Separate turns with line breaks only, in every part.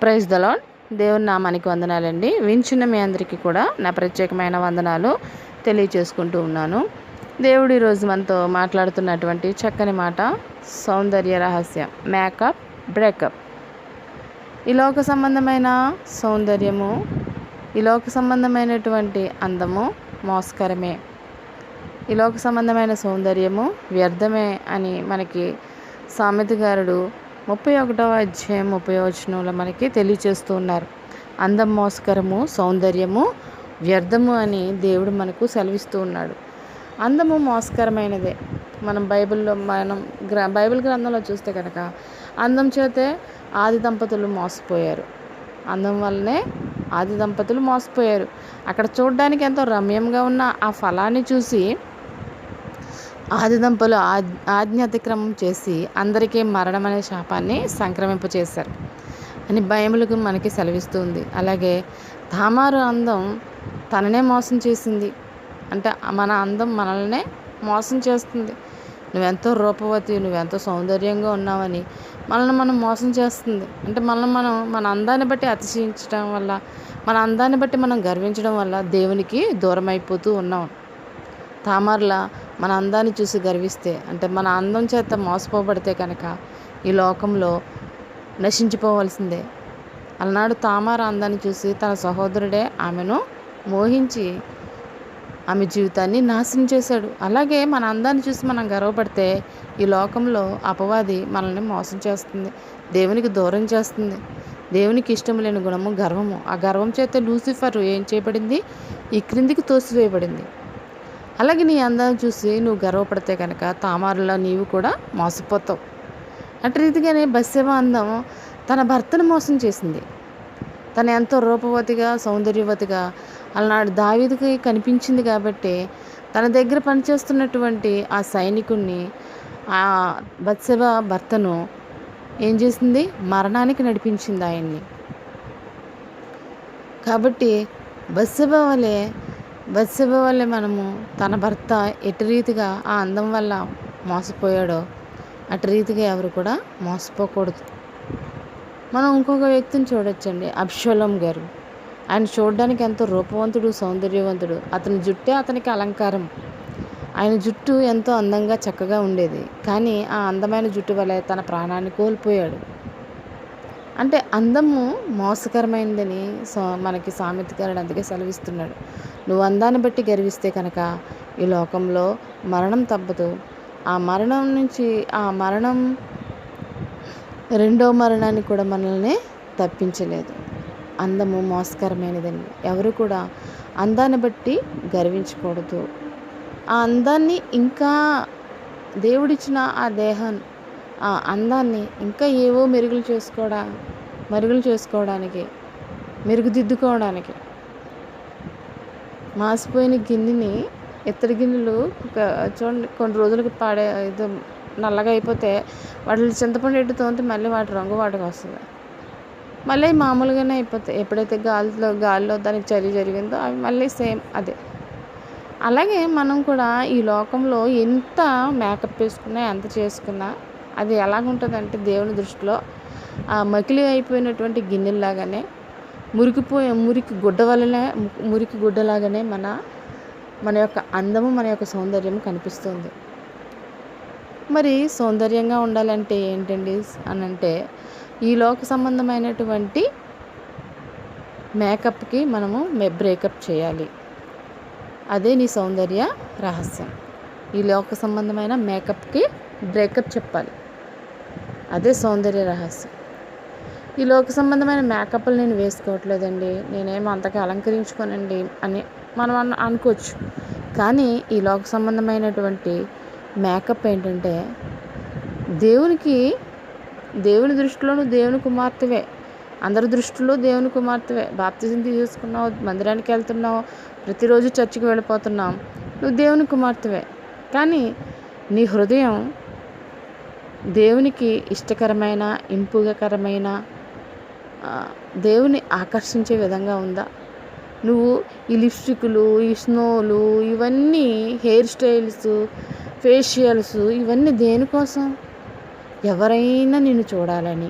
Praise the lord. దేవుని నామానికి వందనాలండి. వించున్న మీ అందరికీ కూడా నా ప్రత్యేకమైన వందనాలు తెలియచేసుకుంటూ ఉన్నాను. దేవుడు ఈరోజు మనతో మాట్లాడుతున్నటువంటి చక్కని మాట సౌందర్య రహస్యం, మేకప్, బ్రేకప్. ఈ లోక సంబంధమైన సౌందర్యము, ఈ లోక సంబంధమైనటువంటి అందము మోసకరమే. ఈ లోక సంబంధమైన సౌందర్యము వ్యర్థమే అని మనకి సామెతగారుడు 31వ అధ్యాయం 30వ వచనంలో మనకి తెలియచేస్తూ ఉన్నారు. అందం మోసకరము, సౌందర్యము వ్యర్థము అని దేవుడు మనకు సెలవిస్తూ ఉన్నాడు. అందము మోసకరమైనదే. మనం బైబిల్ గ్రంథంలో చూస్తే కనుక అందం చేతే ఆది దంపతులు మోసపోయారు. అందం వల్లనే ఆది దంపతులు మోసపోయారు. అక్కడ చూడడానికి ఎంతో రమ్యంగా ఉన్న ఆ ఫలాన్ని చూసి ఆది దంపతులు ఆజ్ఞ అతిక్రమం చేసి అందరికీ మరణం అనే శాపాన్ని సంక్రమింపచేశారు అని బైబిల్కు మనకి సెలవిస్తుంది. అలాగే తామారు అందం తననే మోసం చేసింది. అంటే మన అందం మనల్నే మోసం చేస్తుంది. నువ్వెంతో రూపవతి, నువ్వెంతో సౌందర్యంగా ఉన్నావని మనల్ని మనం మోసం చేస్తుంది. అంటే మన అందాన్ని బట్టి అతిశయించడం వల్ల, మన అందాన్ని బట్టి మనం గర్వించడం వల్ల దేవునికి దూరం అయిపోతూ ఉన్నాం. తామార్లా మన అందాన్ని చూసి గర్విస్తే, అంటే మన అందం చేత మోసపోబడితే కనుక ఈ లోకంలో నశించిపోవలసిందే. అలనాడు తామార అందాన్ని చూసి తన సహోదరుడే ఆమెను మోహించి ఆమె జీవితాన్ని నాశనం చేశాడు. అలాగే మన అందాన్ని చూసి మనం గర్వపడితే ఈ లోకంలో అపవాది మనల్ని మోసం చేస్తుంది, దేవునికి దూరం చేస్తుంది. దేవునికి ఇష్టం లేని గుణము గర్వము. ఆ గర్వం చేత లూసిఫర్ ఏం చేయబడింది? ఈ క్రిందికి తోసివేయబడింది. అలాగే నీ అందాన్ని చూసి నువ్వు గర్వపడితే కనుక తామారులో నీవు కూడా మోసపోతావు. అటు రీతిగానే బత్షెబ అందం తన భర్తను మోసం చేసింది. తను ఎంతో రూపవతిగా, సౌందర్యవతిగా అలనాడు దావీదుకి కనిపించింది కాబట్టి తన దగ్గర పనిచేస్తున్నటువంటి ఆ సైనికుణ్ణి, ఆ బత్షెబ భర్తను ఏం చేసింది? మరణానికి నడిపించింది ఆయన్ని. కాబట్టి బత్షెబ వల్లే మనము తన భర్త ఎటు రీతిగా ఆ అందం వల్ల మోసపోయాడో అటు రీతిగా ఎవరు కూడా మోసపోకూడదు. మనం ఇంకొక వ్యక్తిని చూడొచ్చండి, అబ్షాలోం గారు. ఆయన చూడడానికి ఎంతో రూపవంతుడు, సౌందర్యవంతుడు. అతని జుట్టే అతనికి అలంకారం. ఆయన జుట్టు ఎంతో అందంగా చక్కగా ఉండేది. కానీ ఆ అందమైన జుట్టు వల్ల తన ప్రాణాన్ని కోల్పోయాడు. అంటే అందము మోసకరమైనదని మనకి సామెతగారుడు అందుకే సెలవిస్తున్నాడు. నువ్వు అందాన్ని బట్టి గర్విస్తే కనుక ఈ లోకంలో మరణం తప్పదు. ఆ మరణం రెండో మరణాన్ని కూడా మనల్ని తప్పించలేదు. అందము మోసకరమైనదండి. ఎవరు కూడా అందాన్ని బట్టి గర్వించకూడదు. ఆ అందాన్ని ఇంకా దేవుడిచ్చిన ఆ ఆ అందాన్ని ఇంకా ఏవో మెరుగుదిద్దుకోవడానికి మాసిపోయిన గిన్నెని ఇత్తడి గిన్నెలు చూడండి, కొన్ని రోజులకి నల్లగా అయిపోతే వాటిని చింతపండు ఎట్టు తోమితే మళ్ళీ వాటి రంగు వాటికి వస్తుంది. మళ్ళీ మామూలుగానే అయిపోతాయి. ఎప్పుడైతే గాలిలో దానికి చలి జరిగిందో అవి మళ్ళీ సేమ్ అదే. అలాగే మనం కూడా ఈ లోకంలో ఎంత మేకప్ వేసుకున్నా, ఎంత చేసుకున్నా అది ఎలాగుంటుందంటే దేవుని దృష్టిలో ఆ మకిలి అయిపోయినటువంటి గిన్నెల్లాగానే, మురికి గుడ్డలాగానే మన యొక్క అందము, మన యొక్క సౌందర్యము కనిపిస్తుంది. మరి సౌందర్యంగా ఉండాలంటే ఏంటండి అని అంటే, ఈ లోక సంబంధమైనటువంటి మేకప్కి మనము బ్రేకప్ చేయాలి. అదే నీ సౌందర్య రహస్యం. ఈ లోక సంబంధమైన మేకప్కి బ్రేకప్ చెప్పాలి. అదే సౌందర్య రహస్యం. ఈ లోక సంబంధమైన మేకప్లు నేను వేసుకోవట్లేదండి, నేనేమో అంతగా అలంకరించుకోనండి అని మనం అనుకోవచ్చు. కానీ ఈ లోక సంబంధమైనటువంటి మేకప్ ఏంటంటే, దేవుని దృష్టిలో నువ్వు దేవుని కుమార్తెవే. అందరి దృష్టిలో దేవుని కుమార్తెవే. బాప్తిజం తీసుకున్నావు, మందిరానికి వెళ్తున్నావు, ప్రతిరోజు చర్చికి వెళ్ళిపోతున్నావు, నువ్వు దేవుని కుమార్తెవే. కానీ నీ హృదయం దేవునికి ఇష్టకరమైన, ఇంపుగకరమైన, దేవుని ఆకర్షించే విధంగా ఉందా? నువ్వు ఈ లిప్స్టిక్లు, ఈ స్నోలు, ఇవన్నీ హెయిర్ స్టైల్స్, ఫేషియల్స్, ఇవన్నీ దేనికోసం? ఎవరైనా నిన్ను చూడాలని,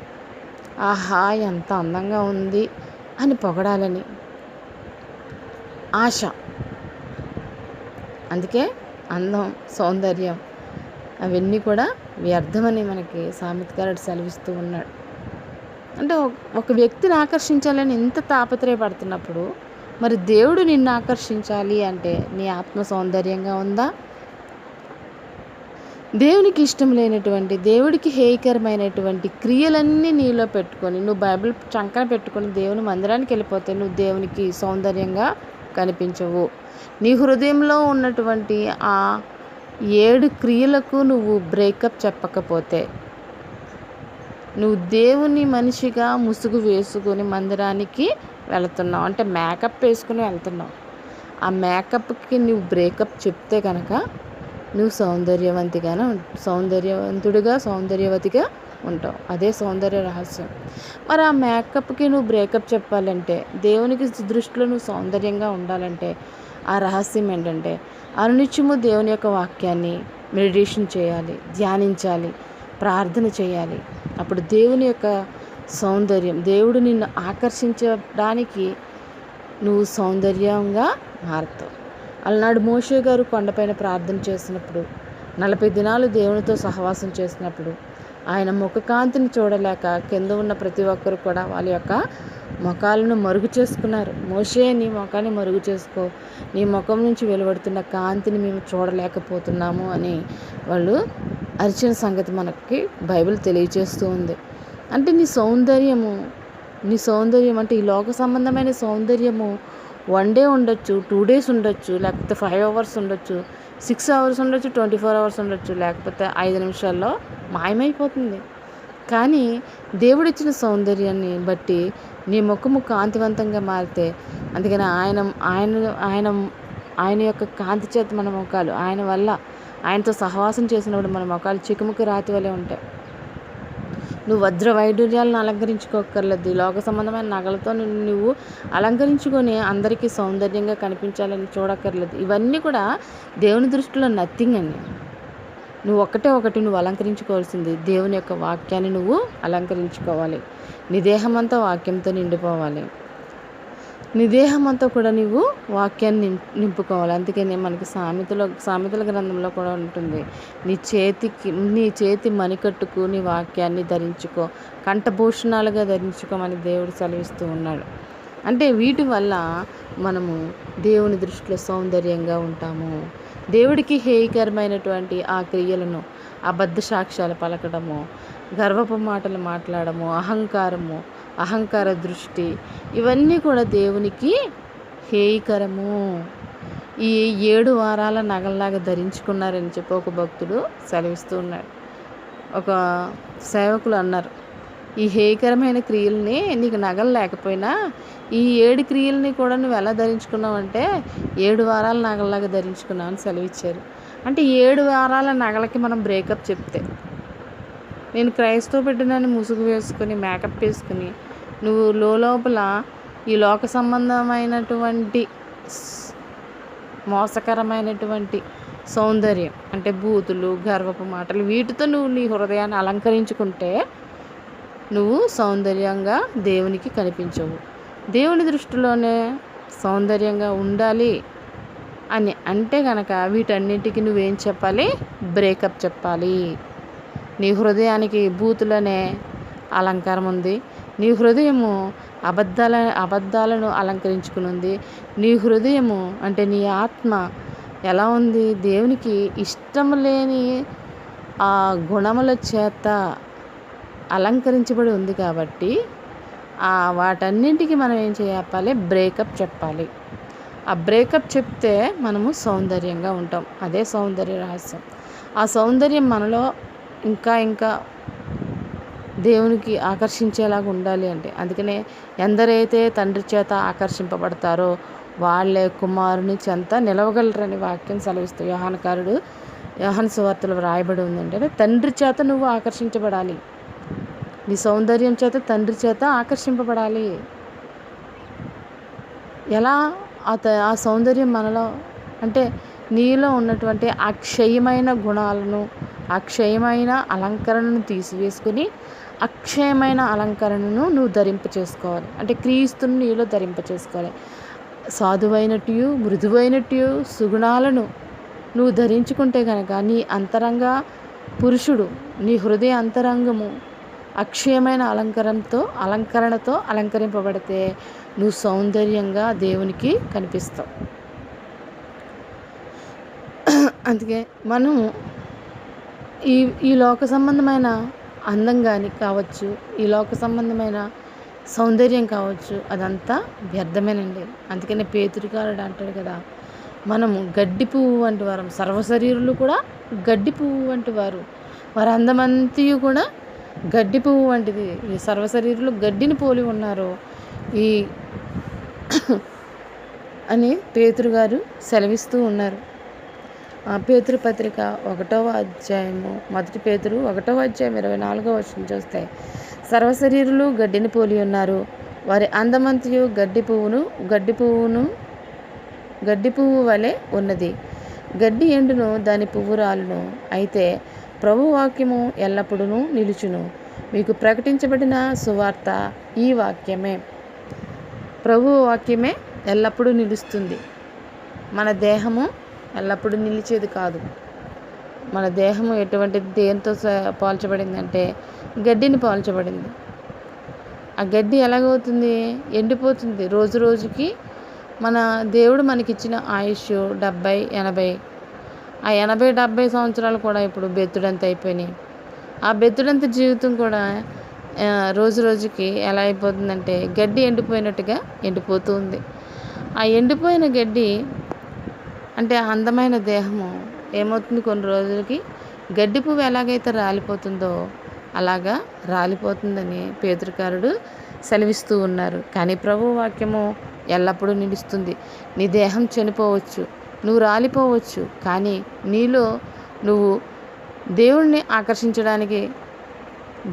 ఆహా ఎంత అందంగా ఉంది అని పొగడాలని ఆశ. అందుకే అందం, సౌందర్యం అవన్నీ కూడా వ్యర్థమని మనకి సామెతకారుడు సెలవిస్తూ ఉన్నాడు. అంటే ఒక వ్యక్తిని ఆకర్షించాలని ఎంత తాపత్రయపడుతున్నప్పుడు మరి దేవుడు నిన్ను ఆకర్షించాలి అంటే నీ ఆత్మ సౌందర్యంగా ఉందా? దేవునికి ఇష్టం లేనటువంటి, దేవుడికి హేయకరమైనటువంటి క్రియలన్నీ నీలో పెట్టుకొని నువ్వు బైబిల్ చంకన పెట్టుకొని దేవుని మందిరానికి వెళ్ళిపోతే నువ్వు దేవునికి సౌందర్యంగా కనిపించవు. నీ హృదయంలో ఉన్నటువంటి ఆ 7 క్రియలకు నువ్వు బ్రేకప్ చెప్పకపోతే నువ్వు దేవుని మనిషిగా ముసుగు వేసుకొని మందిరానికి వెళుతున్నావు, అంటే మేకప్ వేసుకుని వెళ్తున్నావు. ఆ మేకప్కి నువ్వు బ్రేకప్ చెప్తే కనుక నువ్వు సౌందర్యవంతుడిగా సౌందర్యవతిగా ఉంటావు. అదే సౌందర్య రహస్యం. మరి ఆ మేకప్కి నువ్వు బ్రేకప్ చెప్పాలంటే, దేవునికి దృష్టిలో నువ్వు సౌందర్యంగా ఉండాలంటే ఆ రహస్యం ఏంటంటే అనునిత్యము దేవుని యొక్క వాక్యాన్ని మెడిటేషన్ చేయాలి, ధ్యానించాలి, ప్రార్థన చేయాలి. అప్పుడు దేవుని యొక్క సౌందర్యం, దేవుడు నిన్ను ఆకర్షించడానికి నువ్వు సౌందర్యంగా మారుతావు. అలనాడు మోషే గారు కొండపైన ప్రార్థన చేసినప్పుడు 40 దినాలు దేవునితో సహవాసం చేసినప్పుడు ఆయన ముఖకాంతిని చూడలేక కింద ఉన్న ప్రతి ఒక్కరు కూడా వాళ్ళ యొక్క ముఖాలను మరుగు చేసుకున్నారు. మోషే, నీ ముఖాన్ని మరుగు చేసుకో, నీ ముఖం నుంచి వెలువడుతున్న కాంతిని మేము చూడలేకపోతున్నాము అని వాళ్ళు అరిచిన సంగతి మనకి బైబిల్ తెలియజేస్తూ ఉంది. అంటే నీ సౌందర్యం అంటే ఈ లోక సంబంధమైన సౌందర్యము 1 డే ఉండొచ్చు, 2 days ఉండొచ్చు, లేకపోతే 5 hours ఉండొచ్చు, 6 hours ఉండొచ్చు, 24 hours ఉండొచ్చు, లేకపోతే 5 నిమిషాల్లో మాయమైపోతుంది. కానీ దేవుడిచ్చిన సౌందర్యాన్ని బట్టి నీ ముఖము కాంతివంతంగా మారితే, అందుకని ఆయన యొక్క కాంతి చేత మన ముఖాలు, ఆయనతో సహవాసం చేసినప్పుడు మన ముఖాలు చికుముకి రాతి వలె ఉంటాయి. నువ్వు వజ్ర వైడూర్యాలను అలంకరించుకోక్కర్లేదు. లోక సంబంధమైన నగలతో నువ్వు అలంకరించుకొని అందరికీ సౌందర్యంగా కనిపించాలని చూడక్కర్లేదు. ఇవన్నీ కూడా దేవుని దృష్టిలో నథింగ్ అండి. నువ్వు ఒకటి అలంకరించుకోవాల్సింది దేవుని యొక్క వాక్యాన్ని నువ్వు అలంకరించుకోవాలి. నీ దేహమంతా వాక్యంతో నిండిపోవాలి. నీ దేహమంతా కూడా నువ్వు వాక్యాన్ని నింపుకోవాలి. అందుకని మనకి సామెతల గ్రంథంలో కూడా ఉంటుంది, నీ చేతి మణికట్టుకు నీ వాక్యాన్ని ధరించుకో, కంఠభూషణాలుగా ధరించుకోమని దేవుడు సెలవిస్తూ ఉన్నాడు. అంటే వీటి వల్ల మనము దేవుని దృష్టిలో సౌందర్యంగా ఉంటాము. దేవుడికి హేయకరమైనటువంటి ఆ క్రియలను, అబద్ధ సాక్ష్యాలు పలకడము, గర్వపు మాటలు మాట్లాడము, అహంకార దృష్టి, ఇవన్నీ కూడా దేవునికి హేయకరము. ఈ 7 వారాల నగల్లాగా ధరించుకున్నారని చెప్పి ఒక భక్తుడు సెలవిస్తూ ఉన్నాడు. ఒక సేవకులు అన్నారు, ఈ హేయకరమైన క్రియల్ని నీకు నగలు లేకపోయినా ఈ 7 క్రియల్ని కూడా నువ్వు ఎలా ధరించుకున్నావు అంటే 7 వారాల నగల్లాగా ధరించుకున్నావు అని సెలవిచ్చారు. అంటే 7 వారాల నగలకి మనం బ్రేకప్ చెప్తే, నేను క్రైస్తవ బిడ్డనని ముసుగు వేసుకుని మేకప్ వేసుకుని నువ్వు లోపల ఈ లోక సంబంధమైనటువంటి మోసకరమైనటువంటి సౌందర్యం అంటే బూతులు, గర్వపు మాటలు, వీటితో నువ్వు నీ హృదయాన్ని అలంకరించుకుంటే నువ్వు సౌందర్యంగా దేవునికి కనిపించవు. దేవుని దృష్టిలోనే సౌందర్యంగా ఉండాలి అని అంటే కనుక వీటన్నిటికీ నువ్వేం చెప్పాలి? బ్రేకప్ చెప్పాలి. నీ హృదయానికి బూతులనే అలంకారం ఉంది. నీ హృదయము అబద్ధాలను అలంకరించుకుని ఉంది. నీ హృదయము అంటే నీ ఆత్మ ఎలా ఉంది? దేవునికి ఇష్టం లేని ఆ గుణముల చేత అలంకరించబడి ఉంది. కాబట్టి వాటన్నింటికి మనం ఏం చెప్పాలి? బ్రేకప్ చెప్పాలి. ఆ బ్రేకప్ చెప్తే మనము సౌందర్యంగా ఉంటాం. అదే సౌందర్య రహస్యం. ఆ సౌందర్యం మనలో ఇంకా దేవునికి ఆకర్షించేలాగా ఉండాలి అంటే, అందుకనే ఎందరైతే తండ్రి చేత ఆకర్షింపబడతారో వాళ్ళే కుమారుని చెంత నిలవగలరని వాక్యం సెలవిస్తూ యోహాను సువార్తలో వ్రాయబడి ఉందంటే, తండ్రి చేత నువ్వు ఆకర్షించబడాలి. నీ సౌందర్యం చేత తండ్రి చేత ఆకర్షింపబడాలి. ఎలా ఆ సౌందర్యం మనలో అంటే నీలో ఉన్నటువంటి అక్షయమైన గుణాలను, అక్షయమైన అలంకరణను తీసివేసుకుని అక్షయమైన అలంకరణను నువ్వు ధరింప చేసుకోవాలి. అంటే క్రీస్తుని నీలో ధరింప చేసుకోవాలి. సాధువైనట్టు మృదువైనట్టు సుగుణాలను నువ్వు ధరించుకుంటే కనుక నీ పురుషుడు, నీ హృదయ అంతరంగము అక్షయమైన అలంకరణతో అలంకరింపబడితే నువ్వు సౌందర్యంగా దేవునికి కనిపిస్తావు. అందుకే మనము ఈ లోక సంబంధమైన అందం కానీ కావచ్చు, ఈ లోక సంబంధమైన సౌందర్యం కావచ్చు, అదంతా వ్యర్థమేనండి. అందుకనే పేతురుగారుడు అంటాడు కదా, మనము గడ్డి పువ్వు వంటి వారు, సర్వశరీరులు కూడా గడ్డి పువ్వు వంటి వారు, వారి అందమంతియు కూడా గడ్డి పువ్వు వంటిది. ఈ సర్వశరీరులు గడ్డిని పోలి ఉన్నారు ఈ అని పేతురు గారు సెలవిస్తూ ఉన్నారు. పేతురు పత్రిక 1వ అధ్యాయము, మొదటి పేతురు 1వ అధ్యాయం 24వ వచనం చూస్తే, సర్వశరీరులు గడ్డిని పోలి ఉన్నారు, వారి అందమంతియు గడ్డి పువ్వు వలె ఉన్నది. గడ్డి ఎండును, దాని పువ్వు రాలును, అయితే ప్రభు వాక్యము ఎల్లప్పుడూ నిలుచును. మీకు ప్రకటించబడిన సువార్త ఈ వాక్యమే. ప్రభు వాక్యమే ఎల్లప్పుడూ నిలుస్తుంది. మన దేహము ఎల్లప్పుడూ నిలిచేది కాదు. మన దేహము ఎటువంటి దేంతో పోల్చబడిందంటే గడ్డిని పోల్చబడింది. ఆ గడ్డి ఎలాగవుతుంది? ఎండిపోతుంది రోజు రోజుకి. మన దేవుడు మనకిచ్చిన ఆయుష్ 70-80, ఆ 80-70 సంవత్సరాలు కూడా ఇప్పుడు బెత్తుడంత అయిపోయినాయి. ఆ బెత్తుడంత జీవితం కూడా రోజు రోజుకి ఎలా అయిపోతుందంటే గడ్డి ఎండిపోయినట్టుగా ఎండిపోతూ ఉంది. ఆ ఎండిపోయిన గడ్డి అంటే అందమైన దేహము ఏమవుతుంది? కొన్ని రోజులకి గడ్డి పువ్వు ఎలాగైతే రాలిపోతుందో అలాగా రాలిపోతుందని పేతురుగారుడు సెలవిస్తూ ఉన్నారు. కానీ ప్రభు వాక్యము ఎల్లప్పుడూ నిలుస్తుంది. నీ దేహం చనిపోవచ్చు, నువ్వు రాలిపోవచ్చు, కానీ నీలో నువ్వు దేవుణ్ణి ఆకర్షించడానికి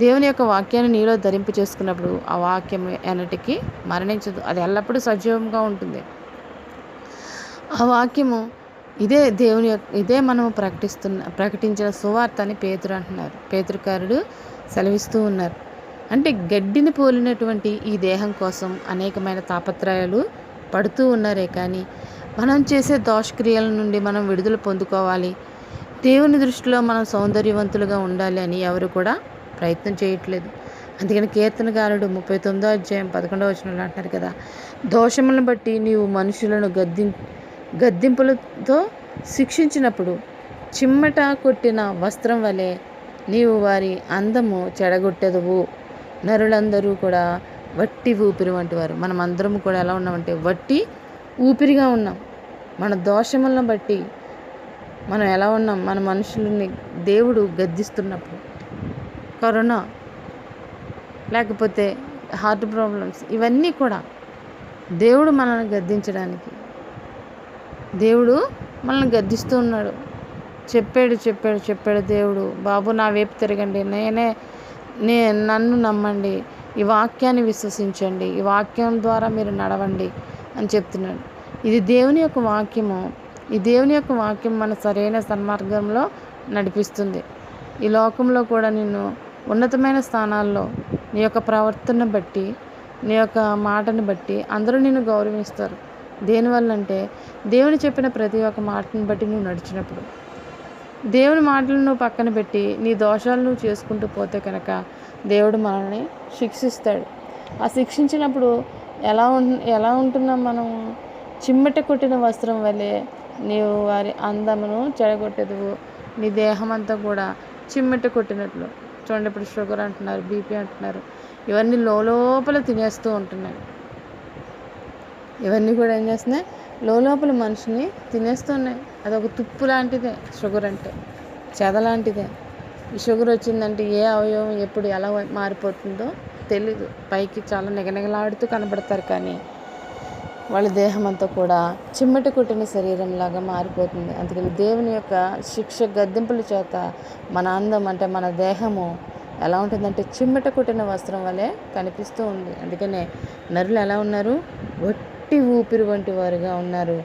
దేవుని యొక్క వాక్యాన్ని నీలో ధరింపు చేసుకున్నప్పుడు ఆ వాక్యం ఎన్నటికీ మరణించదు. అది ఎల్లప్పుడూ సజీవంగా ఉంటుంది. ఆ వాక్యము ఇదే మనము ప్రకటించిన సువార్త అని పేతురు అంటున్నారు. పేతురుగారుడు సెలవిస్తూ ఉన్నారు. అంటే గడ్డిని పోలినటువంటి ఈ దేహం కోసం అనేకమైన తాపత్రయాలు పడుతూ ఉన్నారే కానీ మనం చేసే దోషక్రియల నుండి మనం విడుదల పొందుకోవాలి, దేవుని దృష్టిలో మనం సౌందర్యవంతులుగా ఉండాలి అని ఎవరు కూడా ప్రయత్నం చేయట్లేదు. అందుకని కీర్తనకారుడు 39వ అధ్యాయం 11వ వచనంలో అంటున్నారు కదా, దోషములను బట్టి నీవు మనుషులను గద్దింపులతో శిక్షించినప్పుడు చిమ్మట కొట్టిన వస్త్రం వలె నీవు వారి అందము చెడగొట్టెదవు. నరులందరూ కూడా వట్టి ఊపిరి వంటి వారు. మనం అందరం కూడా ఎలా ఉన్నామంటే వట్టి ఊపిరిగా ఉన్నాం. మన దోషములను బట్టి మనం ఎలా ఉన్నాం? మన మనుషులని దేవుడు గద్దిస్తున్నప్పుడు, కరోనా లేకపోతే హార్ట్ ప్రాబ్లమ్స్, ఇవన్నీ కూడా దేవుడు మనల్ని గద్దించడానికి, దేవుడు మనల్ని గద్దిస్తూ ఉన్నాడు. చెప్పాడు దేవుడు, బాబు నా వైపు తిరగండి, నన్ను నమ్మండి, ఈ వాక్యాన్ని విశ్వసించండి, ఈ వాక్యం ద్వారా మీరు నడవండి అని చెప్తున్నాడు. ఇది దేవుని యొక్క వాక్యము. ఈ దేవుని యొక్క వాక్యం మన సరైన సన్మార్గంలో నడిపిస్తుంది. ఈ లోకంలో కూడా నిన్ను ఉన్నతమైన స్థానాల్లో నీ యొక్క ప్రవర్తన బట్టి, నీ యొక్క మాటను బట్టి అందరూ నిన్ను గౌరవిస్తారు. దేనివల్ల అంటే దేవుని చెప్పిన ప్రతి ఒక్క మాటను బట్టి నువ్వు నడిచినప్పుడు, దేవుని మాటలను నువ్వు పక్కన పెట్టి నీ దోషాలు నువ్వు చేసుకుంటూ పోతే కనుక దేవుడు మనల్ని శిక్షిస్తాడు. ఆ శిక్షించినప్పుడు ఎలా ఉంటున్నాం మనం? చిమ్మట కొట్టిన వస్త్రం వలె నీవు వారి అందమును చెడగొట్టెదవు. నీ దేహం అంతా కూడా చిమ్మట కొట్టినట్లు. చూడండి, ఇప్పుడు షుగర్ అంటున్నారు, బీపీ అంటున్నారు, ఇవన్నీ లోపల తినేస్తూ ఉంటున్నాయి. ఇవన్నీ కూడా ఏం చేస్తున్నాయి? లోపల మనిషిని తినేస్తున్నాయి. అదొక తుప్పు లాంటిదే. షుగర్ అంటే చెద లాంటిదే. ఈ షుగర్ వచ్చిందంటే ఏ అవయవం ఎప్పుడు ఎలా మారిపోతుందో తెలీదు. పైకి చాలా నిగనిగలాడుతూ కనబడతారు, కానీ వాళ్ళ దేహం అంతా కూడా చిమ్మట కొట్టిన శరీరంలాగా మారిపోతుంది. అందుకని దేవుని యొక్క శిక్ష గద్దింపుల చేత మన అందం అంటే మన దేహము ఎలా ఉంటుందంటే చిమ్మట కొట్టిన వస్త్రం వలె కనిపిస్తూ ఉంది. అందుకనే నరులు ఎలా ఉన్నారు? వట్టి ఊపిరి వంటి వారుగా ఉన్నారు.